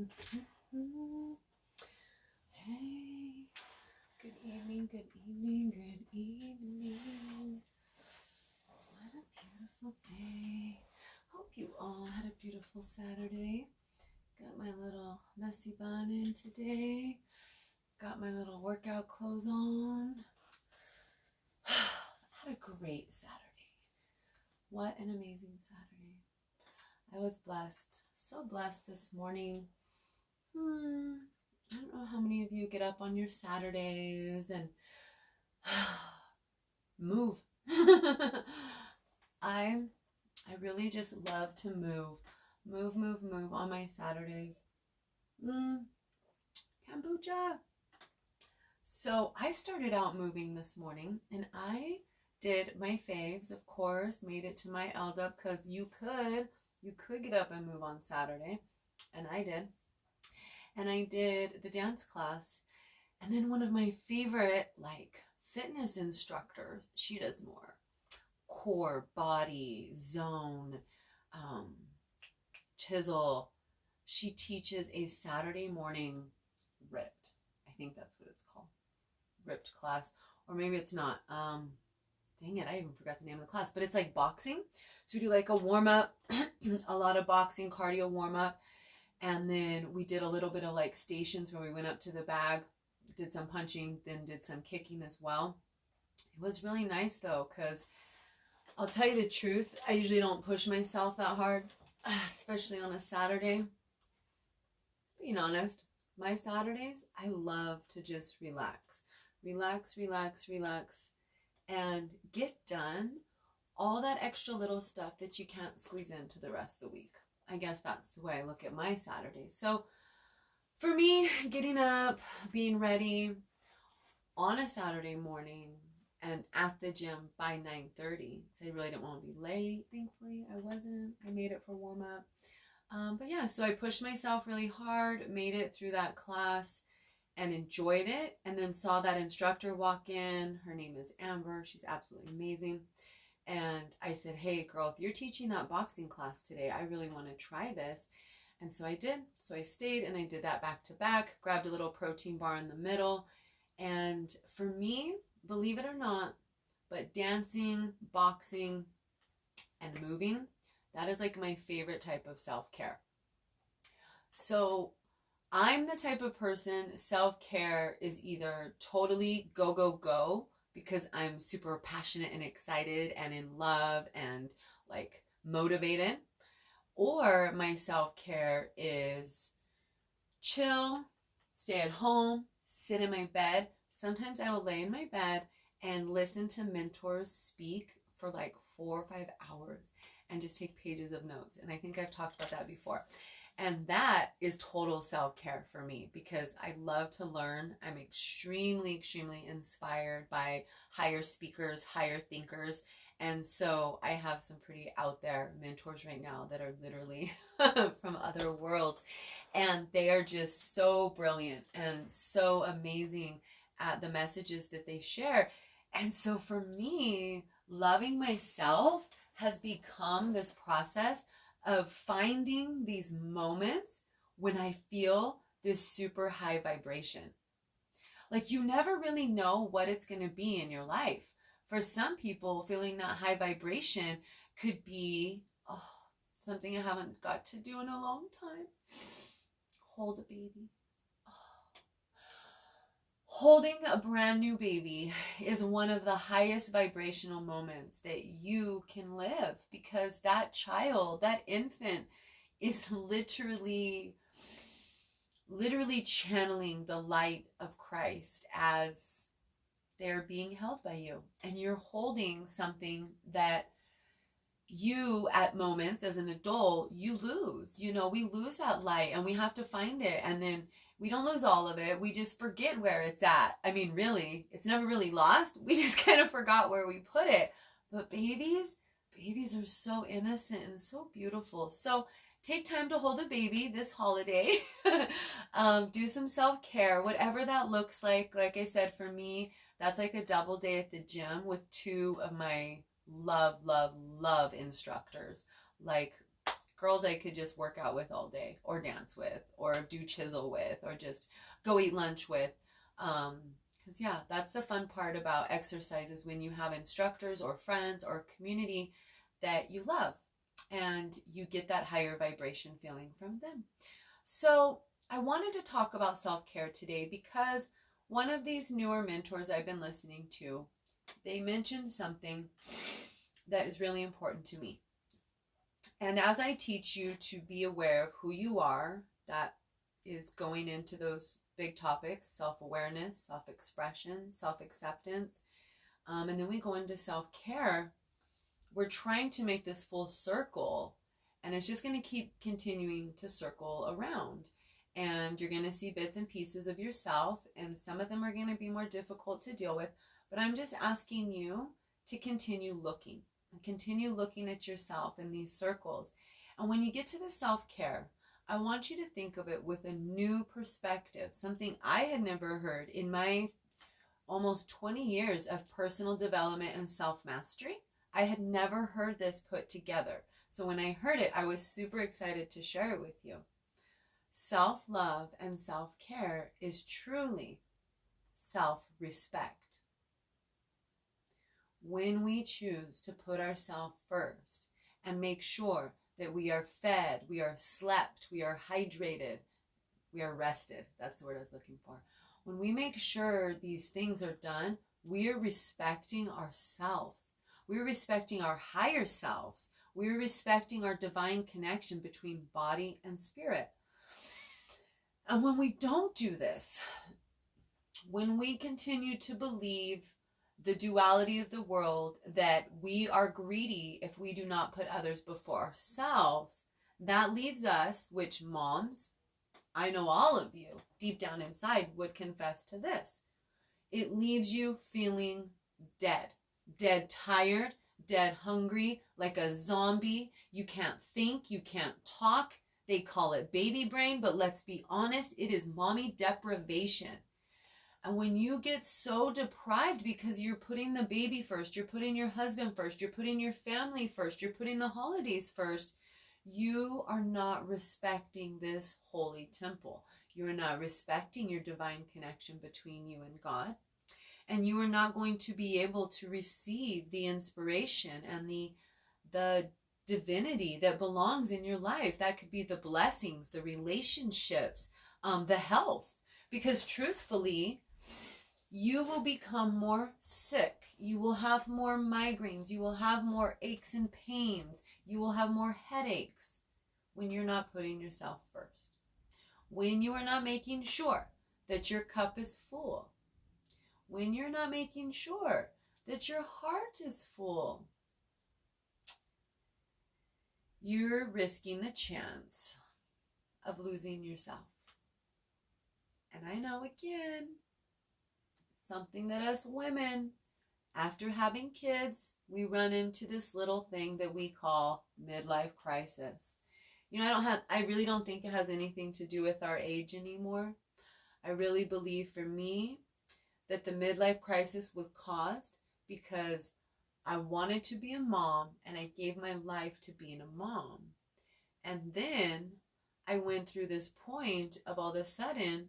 Hey, good evening, good evening, good evening. What a beautiful day. Hope you all had a beautiful Saturday. Got my little messy bun in today. Got my little workout clothes on. Had a great Saturday. What an amazing Saturday. I was blessed. So blessed this morning. I don't know how many of you get up on your Saturdays and move. I really just love to move on my Saturdays. Kombucha. So I started out moving this morning, and I did my faves, of course, made it to my LDUP because you could get up and move on Saturday, and I did. And I did the dance class. And then one of my favorite, fitness instructors, she does more core, body, zone, chisel. She teaches a Saturday morning ripped. I think that's what it's called. Ripped class. Or maybe it's not. Dang it, I even forgot the name of the class. But it's like boxing. So we do like a warm-up, a lot of boxing, cardio warm-up. And then we did a little bit of like stations where we went up to the bag, did some punching, then did some kicking as well. It was really nice though, because I'll tell you the truth, I usually don't push myself that hard, especially on a Saturday. Being honest, my Saturdays, I love to just relax, and get done all that extra little stuff that you can't squeeze into the rest of the week. I guess that's the way I look at my Saturdays. So for me, getting up, being ready on a Saturday morning and at the gym by 9:30, so I really didn't want to be late. Thankfully, I wasn't. I made it for warm up. But yeah, so I pushed myself really hard, made it through that class and enjoyed it, and then saw that instructor walk in. Her name is Amber. She's absolutely amazing. And I said, hey, girl, if you're teaching that boxing class today, I really want to try this. And so I did. So I stayed and I did that back to back, grabbed a little protein bar in the middle. And for me, believe it or not, but dancing, boxing, and moving, that is like my favorite type of self-care. So I'm the type of person, self-care is either totally go, go, go, because I'm super passionate and excited and in love and like motivated, or my self-care is chill, stay at home, sit in my bed. Sometimes I will lay in my bed and listen to mentors speak for like 4 or 5 hours and just take pages of notes. And I think I've talked about that before. And that is total self-care for me because I love to learn. I'm extremely, extremely inspired by higher speakers, higher thinkers. And so I have some pretty out there mentors right now that are literally from other worlds. And they are just so brilliant and so amazing at the messages that they share. And so for me, loving myself has become this process of finding these moments when I feel this super high vibration. Like you never really know what it's going to be in your life. For some people, feeling that high vibration could be something I haven't got to do in a long time. Hold a baby. Holding a brand new baby is one of the highest vibrational moments that you can live because that child, that infant is literally channeling the light of Christ as they're being held by you. And you're holding something that you at moments as an adult, you lose. We lose that light and we have to find it. And then we don't lose all of it. We just forget where it's at. I mean, really, it's never really lost. We just kind of forgot where we put it. But babies are so innocent and so beautiful. So take time to hold a baby this holiday. Do some self-care, whatever that looks like. Like I said, for me, that's like a double day at the gym with 2 of my love instructors. Like girls I could just work out with all day, or dance with, or do chisel with, or just go eat lunch with. Because yeah, that's the fun part about exercise, is when you have instructors or friends or community that you love, and you get that higher vibration feeling from them. So I wanted to talk about self-care today because one of these newer mentors I've been listening to, they mentioned something that is really important to me. And as I teach you to be aware of who you are, that is going into those big topics: self-awareness, self-expression, self-acceptance, and then we go into self-care. We're trying to make this full circle, and it's just going to keep continuing to circle around. And you're going to see bits and pieces of yourself, and some of them are going to be more difficult to deal with. But I'm just asking you to continue looking at yourself in these circles. And when you get to the self-care, I want you to think of it with a new perspective, something I had never heard in my almost 20 years of personal development and self-mastery. I had never heard this put together. So when I heard it, I was super excited to share it with you. Self-love and self-care is truly self-respect. When we choose to put ourselves first and make sure that we are fed, we are slept, we are hydrated, we are rested. That's the word I was looking for. When we make sure these things are done, we are respecting ourselves. We're respecting our higher selves. We're respecting our divine connection between body and spirit. And when we don't do this, when we continue to believe the duality of the world, that we are greedy if we do not put others before ourselves, that leaves us, which moms, I know all of you deep down inside would confess to this. It leaves you feeling dead tired, dead hungry, like a zombie. You can't think, you can't talk. They call it baby brain, but let's be honest, it is mommy deprivation. And when you get so deprived because you're putting the baby first, you're putting your husband first, you're putting your family first, you're putting the holidays first, you are not respecting this holy temple. You are not respecting your divine connection between you and God. And you are not going to be able to receive the inspiration and the divinity that belongs in your life. That could be the blessings, the relationships, the health. Because truthfully, you will become more sick. You will have more migraines. You will have more aches and pains. You will have more headaches when you're not putting yourself first. When you are not making sure that your cup is full. When you're not making sure that your heart is full. You're risking the chance of losing yourself. And I know, again, something that us women, after having kids, we run into this little thing that we call midlife crisis. You know, I really don't think it has anything to do with our age anymore. I really believe, for me, that the midlife crisis was caused because I wanted to be a mom, and I gave my life to being a mom. And then I went through this point of, all of a sudden,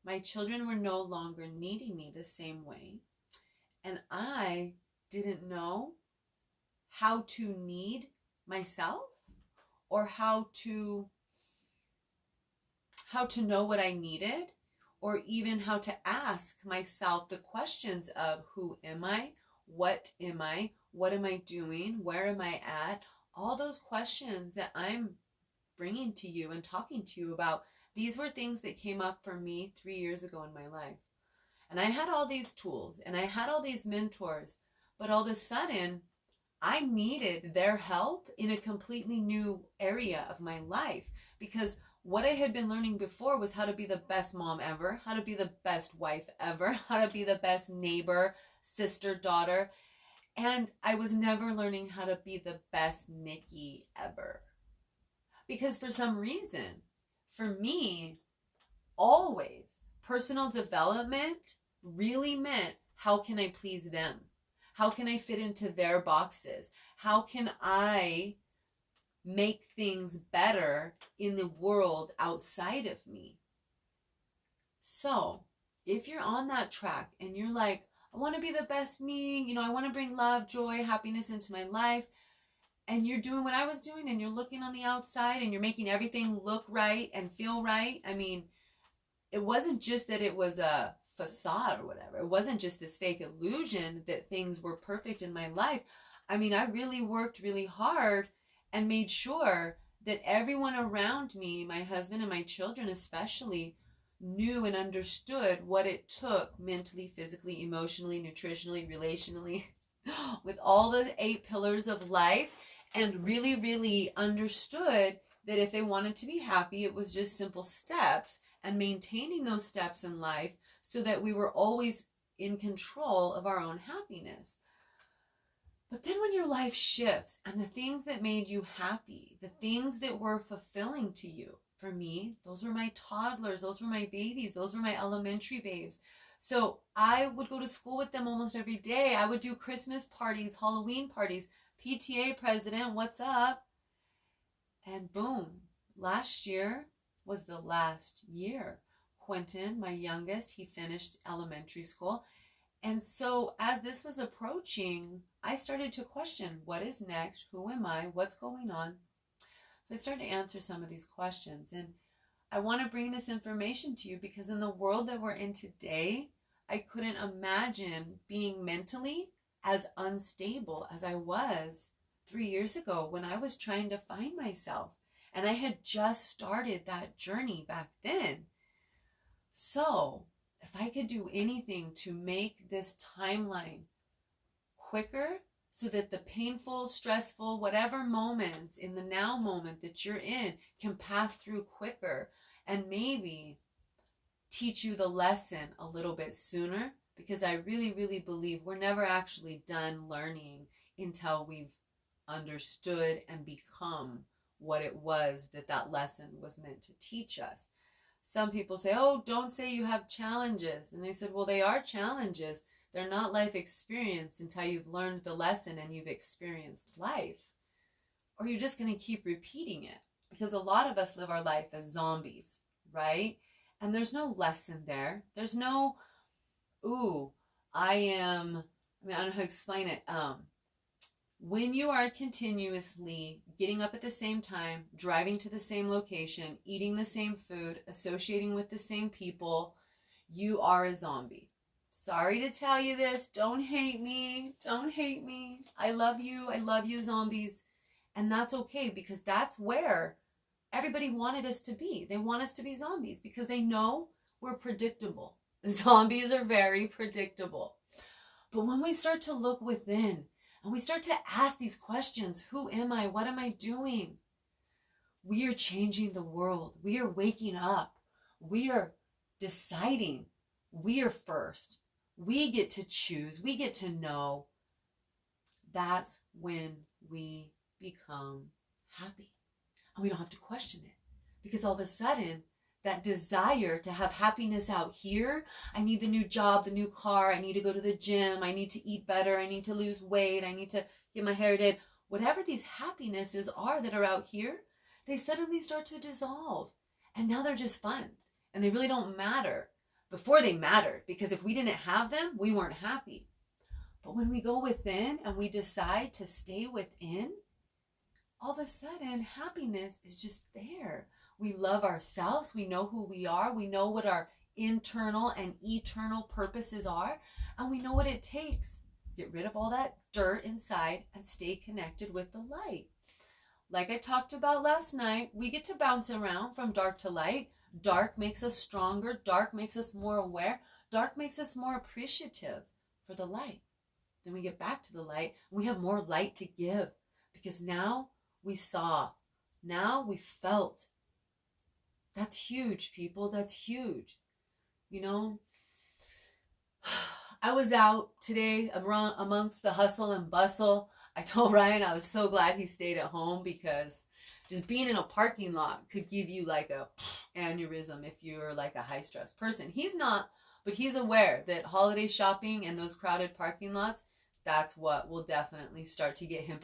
my children were no longer needing me the same way. And I didn't know how to need myself, or how to know what I needed, or even how to ask myself the questions of who am I, what am I doing, where am I at? All those questions that I'm bringing to you and talking to you about, these were things that came up for me 3 years ago in my life. And I had all these tools and I had all these mentors, but all of a sudden I needed their help in a completely new area of my life, because what I had been learning before was how to be the best mom ever, how to be the best wife ever, how to be the best neighbor, sister, daughter. And I was never learning how to be the best Nikki ever. Because for some reason, for me, always, personal development really meant, how can I please them? How can I fit into their boxes? How can I make things better in the world outside of me. So if you're on that track and you're like, I want to be the best me, I want to bring love, joy, happiness into my life, and you're doing what I was doing and you're looking on the outside and you're making everything look right and feel right. I mean, it wasn't just that it was a facade or whatever. It wasn't just this fake illusion that things were perfect in my life. I mean, I really worked really hard and made sure that everyone around me, my husband and my children especially, knew and understood what it took mentally, physically, emotionally, nutritionally, relationally, with all the 8 pillars of life, and really, really understood that if they wanted to be happy, it was just simple steps and maintaining those steps in life so that we were always in control of our own happiness. But then when your life shifts and the things that made you happy, the things that were fulfilling to you, for me, those were my toddlers, those were my babies, those were my elementary babes. So I would go to school with them almost every day. I would do Christmas parties, Halloween parties, PTA president, what's up? And boom, last year was the last year. Quentin, my youngest, he finished elementary school. And so as this was approaching, I started to question, what is next? Who am I? What's going on? So I started to answer some of these questions. And I want to bring this information to you because in the world that we're in today, I couldn't imagine being mentally as unstable as I was 3 years ago when I was trying to find myself. And I had just started that journey back then. So if I could do anything to make this timeline quicker so that the painful, stressful, whatever moments in the now moment that you're in can pass through quicker and maybe teach you the lesson a little bit sooner, because I really, really believe we're never actually done learning until we've understood and become what it was that lesson was meant to teach us. Some people say, oh, don't say you have challenges. And I said, well, they are challenges. They're not life experience until you've learned the lesson and you've experienced life. Or you're just going to keep repeating it. Because a lot of us live our life as zombies, right? And there's no lesson there. There's no, I don't know how to explain it. When you are continuously getting up at the same time, driving to the same location, eating the same food, associating with the same people, you are a zombie. Sorry to tell you this. Don't hate me. Don't hate me. I love you. I love you, zombies. And that's okay, because that's where everybody wanted us to be. They want us to be zombies because they know we're predictable. Zombies are very predictable. But when we start to look within and we start to ask these questions, who am I? What am I doing? We are changing the world. We are waking up. We are deciding. We are first. We get to choose. We get to know. That's when we become happy. And we don't have to question it, because all of a sudden that desire to have happiness out here, I need the new job, the new car, I need to go to the gym, I need to eat better, I need to lose weight, I need to get my hair did, whatever these happinesses are that are out here, they suddenly start to dissolve. And now they're just fun. And they really don't matter. Before they mattered, because if we didn't have them, we weren't happy. But when we go within and we decide to stay within, all of a sudden happiness is just there. We love ourselves. We know who we are. We know what our internal and eternal purposes are. And we know what it takes. Get rid of all that dirt inside and stay connected with the light. Like I talked about last night, we get to bounce around from dark to light. Dark makes us stronger. Dark makes us more aware. Dark makes us more appreciative for the light. Then we get back to the light and we have more light to give, because now we saw, now we felt. That's huge, people. That's huge. I was out today amongst the hustle and bustle. I told Ryan I was so glad he stayed at home, because just being in a parking lot could give you like a aneurysm if you're like a high stress person. He's not, but he's aware that holiday shopping and those crowded parking lots, that's what will definitely start to get him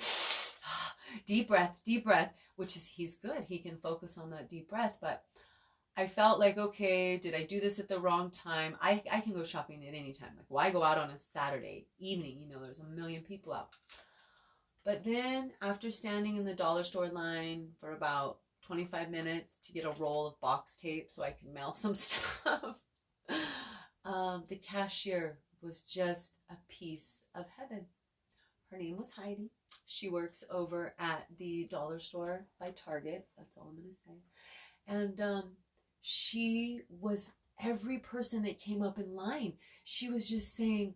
deep breath, which is, he's good. He can focus on that deep breath. But I felt like, okay, did I do this at the wrong time? I can go shopping at any time. Like, why go out on a Saturday evening? You know, there's a million people out. But then after standing in the dollar store line for about 25 minutes to get a roll of box tape so I can mail some stuff, the cashier was just a piece of heaven. Her name was Heidi. She works over at the dollar store by Target. That's all I'm going to say. And she was, every person that came up in line, she was just saying,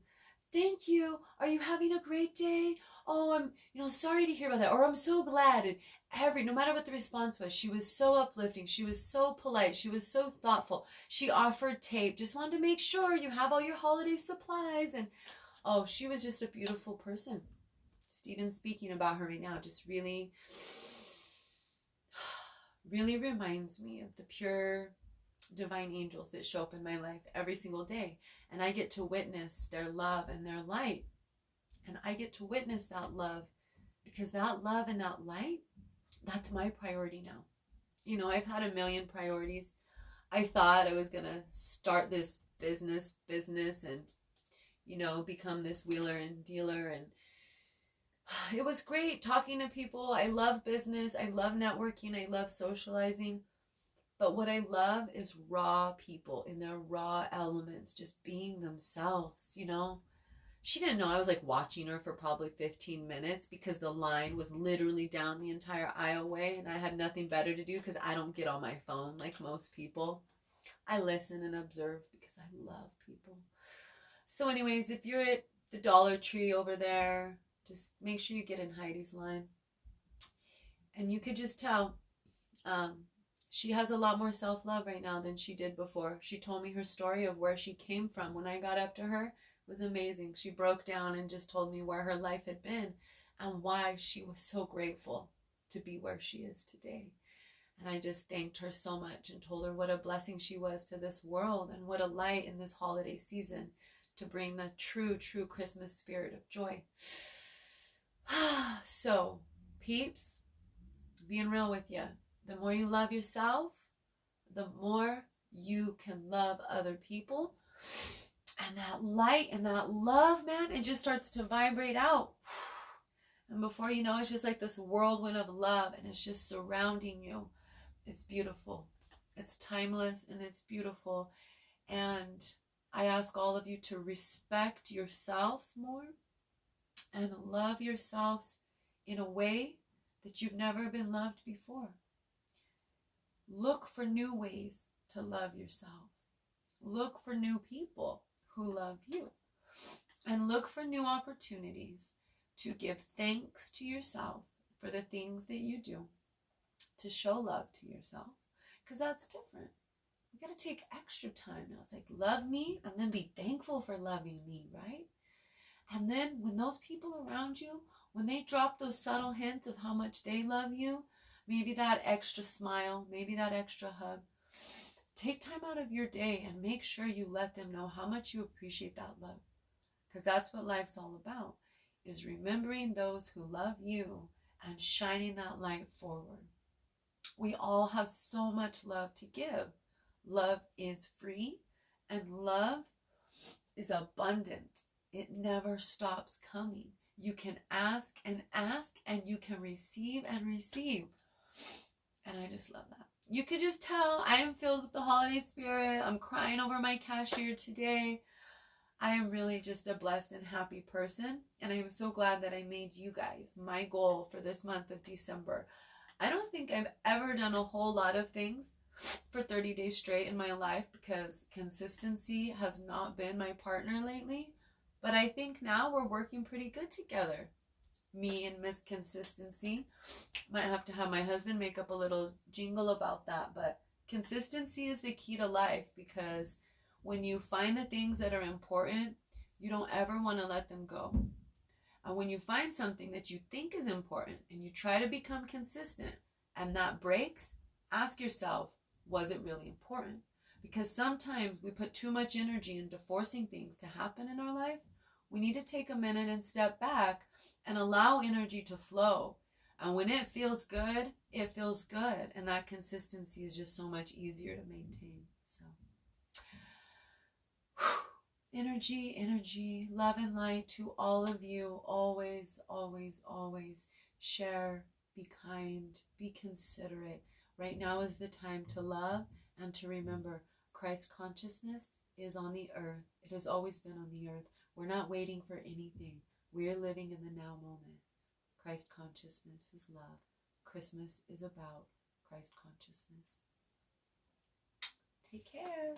thank you. Are you having a great day? Oh, I'm sorry to hear about that. Or I'm so glad. And no matter what the response was, she was so uplifting. She was so polite. She was so thoughtful. She offered tape. Just wanted to make sure you have all your holiday supplies. And oh, she was just a beautiful person. Just even speaking about her right now just really, really reminds me of the pure divine angels that show up in my life every single day. And I get to witness their love and their light. And I get to witness that love, because that love and that light, that's my priority now. You know, I've had a million priorities. I thought I was going to start this business and, you know, become this wheeler and dealer. And it was great talking to people. I love business. I love networking. I love socializing. But what I love is raw people in their raw elements, just being themselves, you know. She didn't know I was like watching her for probably 15 minutes because the line was literally down the entire aisleway and I had nothing better to do because I don't get on my phone like most people. I listen and observe because I love people. So anyways, if you're at the Dollar Tree over there, just make sure you get in Heidi's line. And you could just tell she has a lot more self-love right now than she did before. She told me her story of where she came from. When I got up to her, it was amazing. She broke down and just told me where her life had been and why she was so grateful to be where she is today. And I just thanked her so much and told her what a blessing she was to this world and what a light in this holiday season to bring the true Christmas spirit of joy. So, peeps, being real with you, the more you love yourself, the more you can love other people. And that light and that love, man, it just starts to vibrate out. And before you know, it's just like this whirlwind of love, and it's just surrounding you. It's beautiful. It's timeless, and it's beautiful. And I ask all of you to respect yourselves more and love yourselves in a way that you've never been loved before. Look for new ways to love yourself. Look for new people who love you. And look for new opportunities to give thanks to yourself for the things that you do, to show love to yourself, because that's different. We got to take extra time now. It's like, love me and then be thankful for loving me, right? And then when those people around you, when they drop those subtle hints of how much they love you, maybe that extra smile, maybe that extra hug, take time out of your day and make sure you let them know how much you appreciate that love. Because that's what life's all about, is remembering those who love you and shining that light forward. We all have so much love to give. Love is free and love is abundant. It never stops coming. You can ask and you can receive and receive. And I just love that. You could just tell I am filled with the holiday spirit. I'm crying over my cashier today. I am really just a blessed and happy person. And I am so glad that I made you guys my goal for this month of December. I don't think I've ever done a whole lot of things for 30 days straight in my life because consistency has not been my partner lately. But I think now we're working pretty good together. Me and Miss Consistency. Might have to have my husband make up a little jingle about that. But consistency is the key to life, because when you find the things that are important, you don't ever want to let them go. And when you find something that you think is important and you try to become consistent and that breaks, ask yourself, was it really important? Because sometimes we put too much energy into forcing things to happen in our life. We need to take a minute and step back and allow energy to flow And when it feels good, it feels good. And that consistency is just so much easier to maintain. So, energy, energy, love and light to all of you. Always, always, always share, be kind, be considerate. Right now is the time to love and to remember Christ consciousness is on the earth. It has always been on the earth. We're not waiting for anything. We're living in the now moment. Christ consciousness is love. Christmas is about Christ consciousness. Take care.